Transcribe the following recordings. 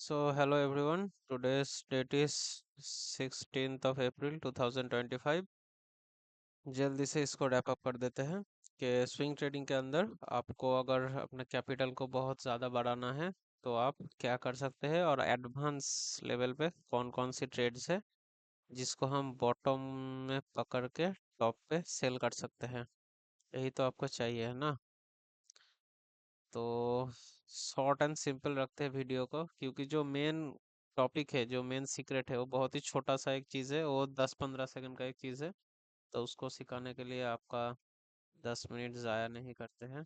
So, hello everyone. Today's date is 16th of April 2025. जल्दी से इसको रैप अप कर देते हैं कि स्विंग ट्रेडिंग के अंदर आपको अगर अपने कैपिटल को बहुत ज़्यादा बढ़ाना है तो आप क्या कर सकते हैं और एडवांस लेवल पे कौन कौन सी ट्रेड्स है जिसको हम बॉटम में पकड़ के टॉप पे सेल कर सकते हैं। यही तो आपको चाहिए है ना। तो शॉर्ट एंड सिंपल रखते हैं वीडियो को क्योंकि जो मेन टॉपिक है जो मेन सीक्रेट है वो बहुत ही छोटा सा एक चीज़ है, वो 10-15 सेकंड का एक चीज़ है। तो उसको सिखाने के लिए आपका 10 मिनट ज़ाया नहीं करते हैं।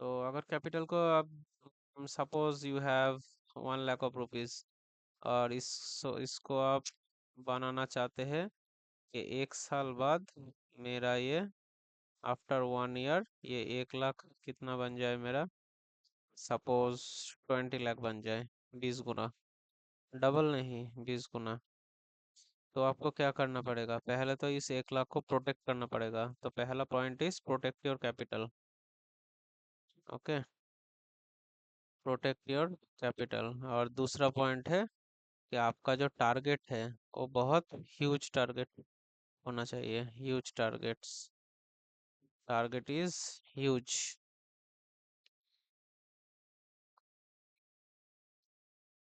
तो अगर कैपिटल को आप suppose you have 1 lakh of rupees और इसको आप बनाना चाहते हैं कि 1 साल बाद मेरा ये आफ्टर 1 ईयर ये 1 लाख कितना बन जाए मेरा, सपोज 20 लाख बन जाए, 20 गुना, डबल नहीं 20 गुना। तो आपको क्या करना पड़ेगा, पहले तो इस 1 लाख को प्रोटेक्ट करना पड़ेगा। तो पहला point is protect your capital. Okay, protect your capital. और दूसरा पॉइंट है कि आपका जो टारगेट है वो बहुत ह्यूज टारगेट होना चाहिए। Huge targets, target is huge.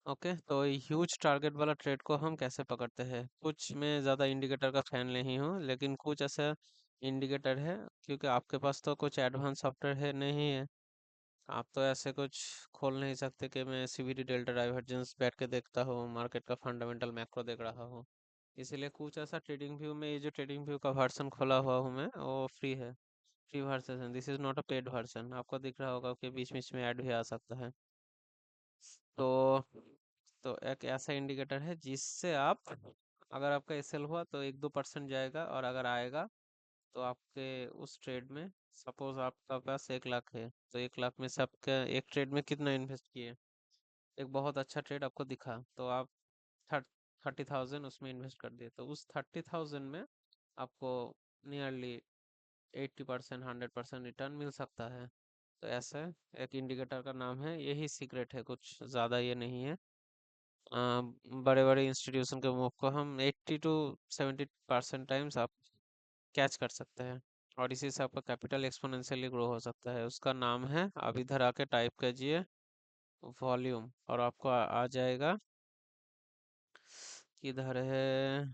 Okay, तो ह्यूज टारगेट वाला ट्रेड को हम कैसे पकड़ते हैं। कुछ मैं ज़्यादा इंडिकेटर का फैन नहीं हूँ लेकिन कुछ ऐसा इंडिकेटर है, क्योंकि आपके पास तो कुछ एडवांस सॉफ्टवेयर है नहीं है। आप तो ऐसे कुछ खोल नहीं सकते कि मैं सीवीडी डेल्टा डाइवर्जेंस बैठ के देखता हूँ, मार्केट का फंडामेंटल मैक्रो देख रहा हूँ। इसीलिए कुछ ऐसा ट्रेडिंग व्यू में, ये जो ट्रेडिंग व्यू का वर्जन खोला हुआ हूँ मैं वो फ्री है। फ्री वर्जन है, this is not a paid version. आपको दिख रहा होगा कि बीच बीच में ऐड भी आ सकता है। तो एक ऐसा इंडिकेटर है जिससे आप, अगर आपका एसएल हुआ तो 1-2% जाएगा, और अगर आएगा तो आपके उस ट्रेड में, सपोज आपका पास 1 लाख है तो 1 लाख में से आपका एक ट्रेड में कितना इन्वेस्ट किए। एक बहुत अच्छा ट्रेड आपको दिखा तो आप 30,000 उसमें इन्वेस्ट कर दिए, तो उस 30,000 में आपको नियरली 80% 100% रिटर्न मिल सकता है। तो ऐसा एक इंडिकेटर का नाम है, यही सीक्रेट है, कुछ ज़्यादा ये नहीं है। बड़े बड़े इंस्टीट्यूशन के मूव को हम 80 to 70% टाइम्स आप कैच कर सकते हैं, और इसी से आपका कैपिटल एक्सपोनेंशियली ग्रो हो सकता है। उसका नाम है, आप इधर आके टाइप कीजिए वॉल्यूम, और आपको आ जाएगा। किधर है,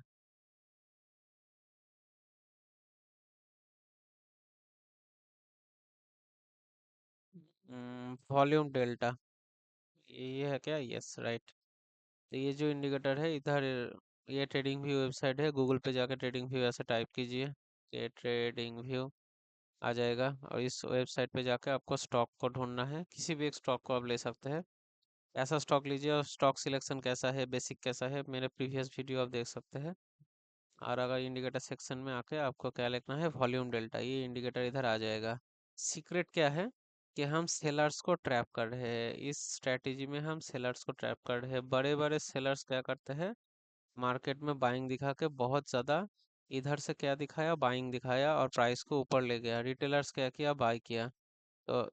वॉल्यूम डेल्टा, ये है क्या, यस राइट। तो ये जो इंडिकेटर है इधर, ये ट्रेडिंग व्यू वेबसाइट है, गूगल पे जाकर ट्रेडिंग व्यू ऐसे टाइप कीजिए, ये ट्रेडिंग व्यू आ जाएगा। और इस वेबसाइट पे जाकर आपको स्टॉक को ढूंढना है, किसी भी एक स्टॉक को आप ले सकते हैं। ऐसा स्टॉक लीजिए, और स्टॉक सिलेक्शन कैसा है, बेसिक कैसा है, मेरे प्रीवियस वीडियो आप देख सकते हैं। और अगर इंडिकेटर सेक्शन में आके आपको क्या लिखना है, वॉल्यूम डेल्टा, ये इंडिकेटर इधर आ जाएगा। सीक्रेट क्या है कि हम सेलर्स को ट्रैप कर रहे हैं, इस स्ट्रेटेजी में हम सेलर्स को ट्रैप कर रहे हैं। बड़े बड़े सेलर्स क्या करते हैं, मार्केट में बाइंग दिखा के बहुत ज़्यादा, इधर से क्या दिखाया, बाइंग दिखाया और प्राइस को ऊपर ले गया। रिटेलर्स क्या किया, बाय किया। तो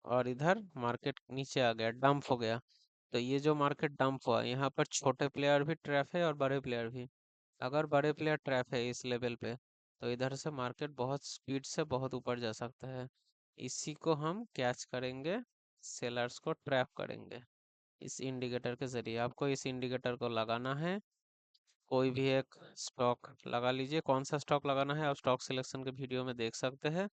और इधर मार्केट नीचे आ गया, डंप हो गया। तो ये जो मार्केट डंप हुआ, यहाँ पर छोटे प्लेयर भी ट्रैप है और बड़े प्लेयर भी। अगर बड़े प्लेयर ट्रैप है इस लेवल पे, तो इधर से मार्केट बहुत स्पीड से बहुत ऊपर जा सकता है। इसी को हम कैच करेंगे, सेलर्स को ट्रैप करेंगे। इस इंडिकेटर के जरिए आपको इस इंडिकेटर को लगाना है। कोई भी एक स्टॉक लगा लीजिए, कौन सा स्टॉक लगाना है आप स्टॉक सिलेक्शन के वीडियो में देख सकते हैं।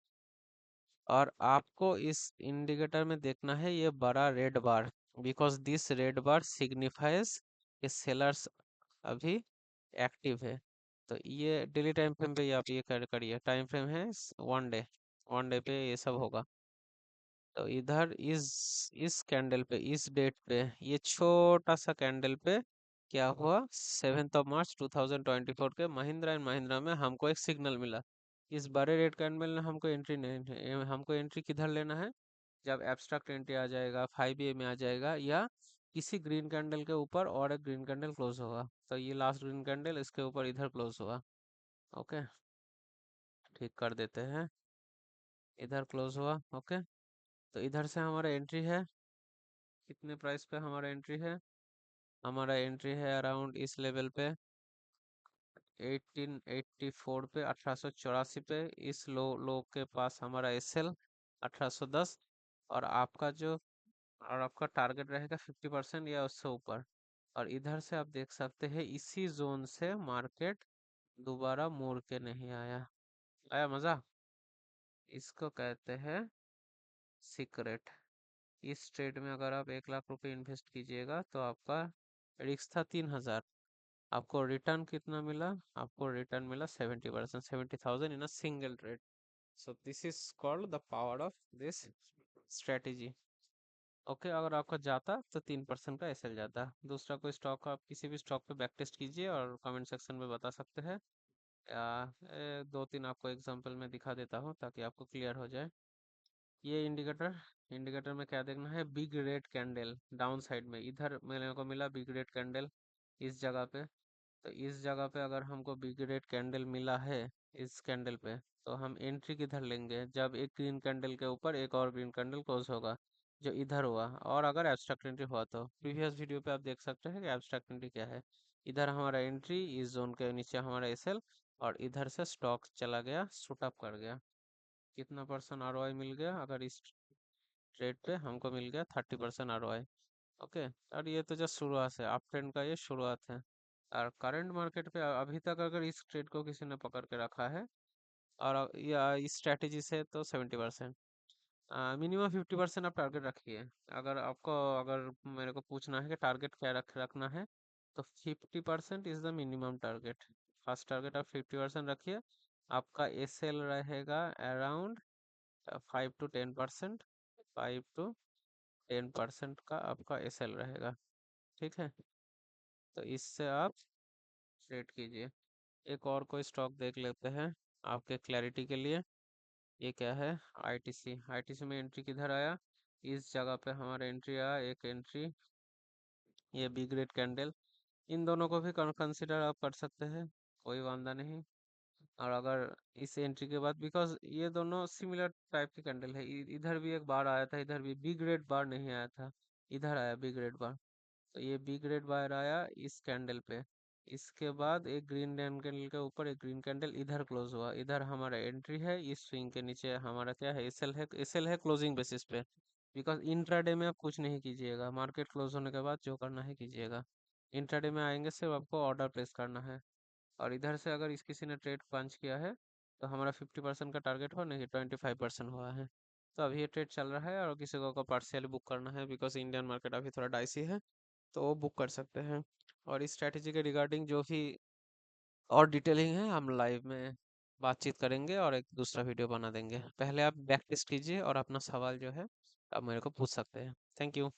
और आपको इस इंडिकेटर में देखना है ये बड़ा red bar, because this red bar signifies कि सेलर्स अभी एक्टिव है। तो ये डेली टाइम फ्रेम पे ही आप ये करिए, टाइम फ्रेम है 1 डे, 1 डे पे ये सब होगा। तो इधर इस कैंडल पे, इस डेट पे, ये छोटा सा कैंडल पे क्या हुआ, 7 मार्च 2024 के महिंद्रा एंड महिंद्रा में हमको एक सिग्नल मिला। इस बड़े रेड कैंडल में हमको एंट्री नहीं, हमको एंट्री किधर लेना है, जब एब्स्ट्रैक्ट एंट्री आ जाएगा, 5 ए में आ जाएगा, या किसी ग्रीन कैंडल के ऊपर और एक ग्रीन कैंडल क्लोज होगा। तो ये लास्ट ग्रीन कैंडल इसके ऊपर इधर क्लोज हुआ। ओके, ठीक कर देते हैं, इधर क्लोज हुआ। ओके, तो इधर से हमारा एंट्री है, कितने प्राइस पे हमारा एंट्री है, हमारा एंट्री है अराउंड इस लेवल पे 1884 पे, 1884 पे। इस लो के पास हमारा एसएल 1810। और आपका जो और आपका टारगेट रहेगा 50% या उससे ऊपर। और इधर से आप देख सकते हैं इसी जोन से मार्केट दोबारा मुड़ के नहीं आया। आया मजा? इसको कहते हैं सीक्रेट। इस ट्रेड में अगर आप 1 लाख रुपए इन्वेस्ट कीजिएगा तो आपका रिस्क था 3,000। आपको रिटर्न कितना मिला? आपको रिटर्न मिला 70%, 70,000 in a single trade. So this is called the power of this strategy. Okay, अगर आपका जाता तो 3% का एसएल जाता। दूसरा कोई स्टॉक, आप किसी भी स्टॉक पे बैक टेस्ट कीजिए और कमेंट सेक्शन में बता सकते हैं। या 2-3 आपको एग्जांपल में दिखा देता हूँ ताकि आपको क्लियर हो जाए। ये इंडिकेटर, इंडिकेटर में क्या देखना है? Big red candle down side में इधर मेरे को मिला बिग रेड कैंडल इस जगह पे। तो इस जगह पे अगर हमको बिग रेड कैंडल मिला है इस कैंडल पे, तो हम एंट्री किधर लेंगे? जब एक ग्रीन कैंडल के ऊपर एक और ग्रीन कैंडल क्लोज होगा, जो इधर हुआ। और अगर एब्स्ट्रैक्ट एंट्री हुआ तो प्रीवियस वीडियो पे आप देख सकते हैं कि एब्स्ट्रैक्ट एंट्री क्या है। इधर हमारा एंट्री, इस जोन के नीचे हमारा एसएल, और इधर से स्टॉक चला गया, शूट अप कर गया। कितना परसेंट आरओआई मिल गया? अगर इस ट्रेड पे हमको मिल गया 30% आरओआई। ओके। और ये तो जस्ट शुरुआत है, अप ट्रेंड का ये शुरुआत है। और करंट मार्केट पे अभी तक अगर इस ट्रेड को किसी ने पकड़ के रखा है और या इस स्ट्रेटेजी से, तो 70%, मिनिमम 50% आप टारगेट रखिए। अगर आपको, अगर मेरे को पूछना है कि टारगेट क्या रखना है, तो 50% is the minimum target. First target आप 50% रखिए। आपका एसएल रहेगा अराउंड 5 to 10%। 5 to 10% का आपका एसएल रहेगा। ठीक है, तो इससे आप ट्रेड कीजिए। एक और कोई स्टॉक देख लेते हैं आपके क्लैरिटी के लिए। ये क्या है? आईटीसी। आईटीसी में एंट्री किधर आया? इस जगह पे हमारा एंट्री आया, एक एंट्री, ये बी ग्रेड कैंडल। इन दोनों को भी कंसिडर आप कर सकते हैं, कोई वांदा नहीं। और अगर इस एंट्री के बाद, बिकॉज ये दोनों सिमिलर टाइप के कैंडल है, इधर भी एक बार आया था, इधर भी बी ग्रेड बार नहीं आया था, इधर आया बी ग्रेड बार। तो ये बी ग्रेड बार आया इस कैंडल पे। इसके बाद एक ग्रीन कैंडल के ऊपर एक ग्रीन कैंडल इधर क्लोज हुआ, इधर हमारा एंट्री है। इस स्विंग के नीचे हमारा क्या है? एसएल है। एसएल है क्लोजिंग बेसिस पे। बिकॉज इंट्राडे में आप कुछ नहीं कीजिएगा, मार्केट क्लोज होने के बाद जो करना है कीजिएगा। इंट्राडे में आएंगे सिर्फ आपको ऑर्डर प्लेस करना है। और इधर से अगर इस किसी ने ट्रेड पंच किया है, तो हमारा 50% का टारगेट हो, नहीं 25% हुआ है। तो अभी ये ट्रेड चल रहा है और किसी को पार्शियली बुक करना है, बिकॉज इंडियन मार्केट अभी थोड़ा डाइसी है, तो वो बुक कर सकते हैं। और इस स्ट्रैटेजी के रिगार्डिंग जो भी और डिटेलिंग है, हम लाइव में बातचीत करेंगे और एक दूसरा वीडियो बना देंगे। पहले आप बैक टेस्ट कीजिए और अपना सवाल जो है आप मेरे को पूछ सकते हैं। Thank you.